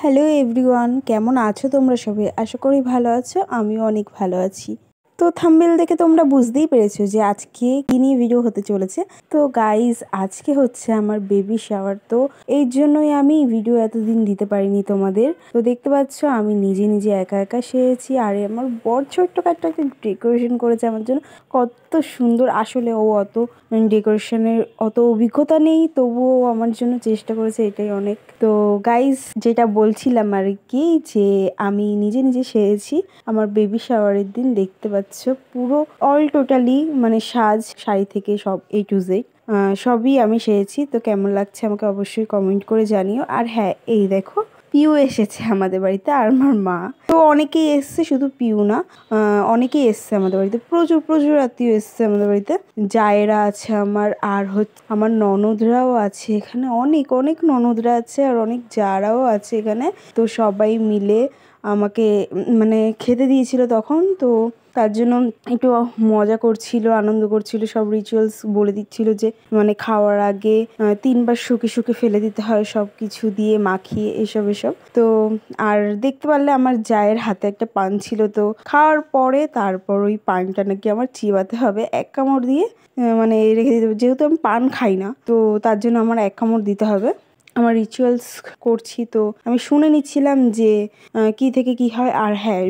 Hello everyone, কেমন আছো তোমরা সবাই? আশা করি ভালো আছো। আমিও অনেক ভালো আছি। তো থাম্বনেল দেখে তোমরা বুঝতেই পেরেছো যে আজকে কি নিয়ে ভিডিও হতে চলেছে। তো গাইজ, আজকে হচ্ছে আমার বেবি শাওয়ার। তো এই জন্যই আমি ভিডিও এতদিন দিতে পারিনি তোমাদের। তো দেখতে পাচ্ছ আমি নিজে নিজে একা একা সেরেছি, আর আমার বর ছোট্ট একটা ডেকোরেশন করেছে আমার জন্য। কত সুন্দর! আসলে ও অত ডেকোরেশনের অত অভিজ্ঞতা নেই, তবুও আমার জন্য চেষ্টা করেছে, এটাই অনেক। তো গাইজ, যেটা বলছিলাম আর কি, যে আমি নিজে নিজে সেরেছি আমার বেবি শাওয়ারের দিন। দেখতে পাচ্ছ পুরো অল টোটালি মানে সাজ, শাড়ি থেকে সব A to Z সবই আমি সেরেছি। তো কেমন লাগছে আমাকে অবশ্যই কমেন্ট করে জানিও। আর হ্যাঁ, এই দেখো পিউ এসেছে আমাদের বাড়িতে, আর আমার মা। তো অনেকেই এসছে, শুধু পিউ না, অনেকেই এসছে আমাদের বাড়িতে। প্রচুর প্রচুর আত্মীয় এসছে আমাদের বাড়িতে। জায়েরা আছে আমার, আর হচ্ছে আমার ননদরাও আছে এখানে। অনেক অনেক ননদরা আছে, আর অনেক জারাও আছে এখানে। তো সবাই মিলে আমাকে মানে খেতে দিয়েছিল তখন। তো তার জন্য একটু মজা করছিল, আনন্দ করছিল, সব রিচুয়ালস বলে দিচ্ছিল যে মানে খাওয়ার আগে 3 বার শুকে শুকে ফেলে দিতে হয় সব কিছু দিয়ে মাখিয়ে, এসব। তো আর দেখতে পারলে আমার জায়ের হাতে একটা পান ছিল। তো খাওয়ার পরে তারপর ওই পানটা নাকি আমার চিবাতে হবে 1 কামড় দিয়ে, মানে রেখে দিতে হবে। যেহেতু আমি পান খাই না, তো তার জন্য আমার 1 কামড় দিতে হবে। আমার রিচুয়ালস করছি, তো আমি শুনে নিচ্ছিলাম যে কি থেকে কি হয়। আর হ্যাঁ,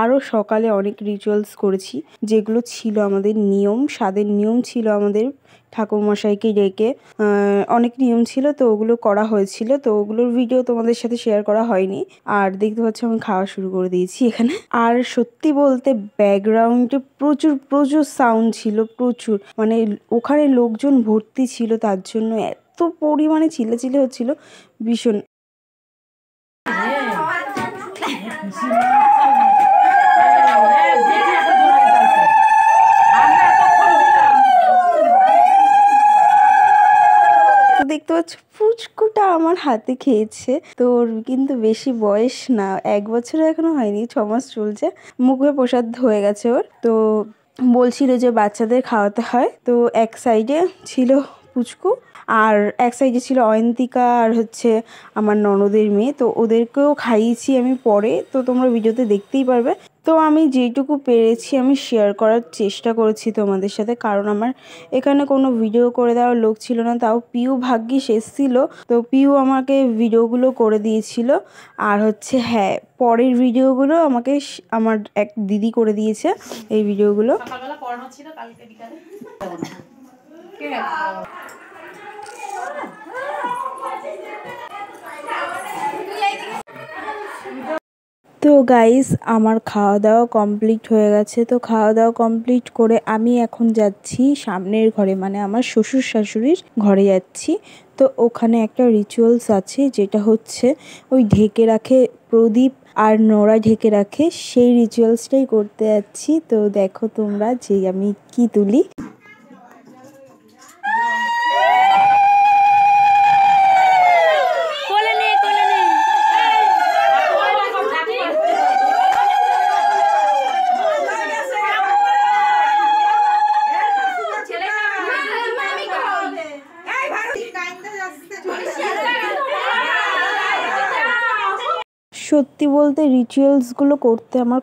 আরও সকালে অনেক রিচুয়ালস করেছি, যেগুলো ছিল আমাদের নিয়ম, স্বাদের নিয়ম ছিল আমাদের। ঠাকুরমশাইকে ডেকে অনেক নিয়ম ছিল, তো ওগুলো করা হয়েছিল। তো ওগুলোর ভিডিও তোমাদের সাথে শেয়ার করা হয়নি। আর দেখতে পাচ্ছ আমি খাওয়া শুরু করে দিয়েছি এখানে। আর সত্যি বলতে ব্যাকগ্রাউন্ডে প্রচুর প্রচুর সাউন্ড ছিল, প্রচুর, মানে ওখানে লোকজন ভর্তি ছিল, তার জন্য এত পরিমাণে চিল্লাচিল্লি হচ্ছিল, ভীষণ। তো দেখতে পাচ্ছ পুচকুটা আমার হাতে খেয়েছে। তো ওর কিন্তু বেশি বয়স না, 1 বছর এখনো হয়নি, 6 মাস চলছে। মুখে প্রসাদ হয়ে গেছে ওর। তো বলছিল যে বাচ্চাদের খাওয়াতে হয়। তো এক সাইডে ছিল পুচকু, আর এক সাইডে ছিল অয়ন্তিকা, আর হচ্ছে আমার ননদের মেয়ে। তো ওদেরকেও খাইয়েছি আমি পরে, তো তোমরা ভিডিওতে দেখতেই পারবে। তো আমি যেটুকু পেরেছি আমি শেয়ার করার চেষ্টা করেছি তোমাদের সাথে, কারণ আমার এখানে কোনো ভিডিও করে দেওয়ার লোক ছিল না। তাও পিউ ভাগ্যিস এসেছিলো, তো পিউ আমাকে ভিডিওগুলো করে দিয়েছিল। আর হচ্ছে হ্যাঁ, পরের ভিডিওগুলো আমাকে আমার এক দিদি করে দিয়েছে এই ভিডিওগুলো। সকালবেলা পড়ানো ছিল, কালকে বিকালে। তো গাইস, আমার খাওয়া দাওয়া কমপ্লিট হয়ে গেছে। তো খাওয়া দাওয়া কমপ্লিট করে আমি এখন যাচ্ছি সামনের ঘরে, মানে আমার শ্বশুর শাশুড়ির ঘরে যাচ্ছি। তো ওখানে একটা রিচুয়ালস আছে, যেটা হচ্ছে ওই ঢেকে রাখে প্রদীপ আর নোড়া ঢেকে রাখে, সেই রিচুয়ালসটাই করতে যাচ্ছি। তো দেখো তোমরা যে আমি কি তুলি। সত্যি বলতে রিচুয়ালসগুলো করতে আমার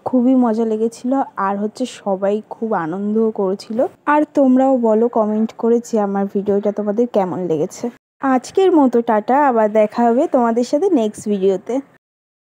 খুবই মজা লেগেছিল, আর হচ্ছে সবাই খুব আনন্দও করেছিল। আর তোমরাও বলো কমেন্ট করে যে আমার ভিডিওটা তোমাদের কেমন লেগেছে। আজকের মতো টাটা, আবার দেখা হবে তোমাদের সাথে নেক্সট ভিডিওতে।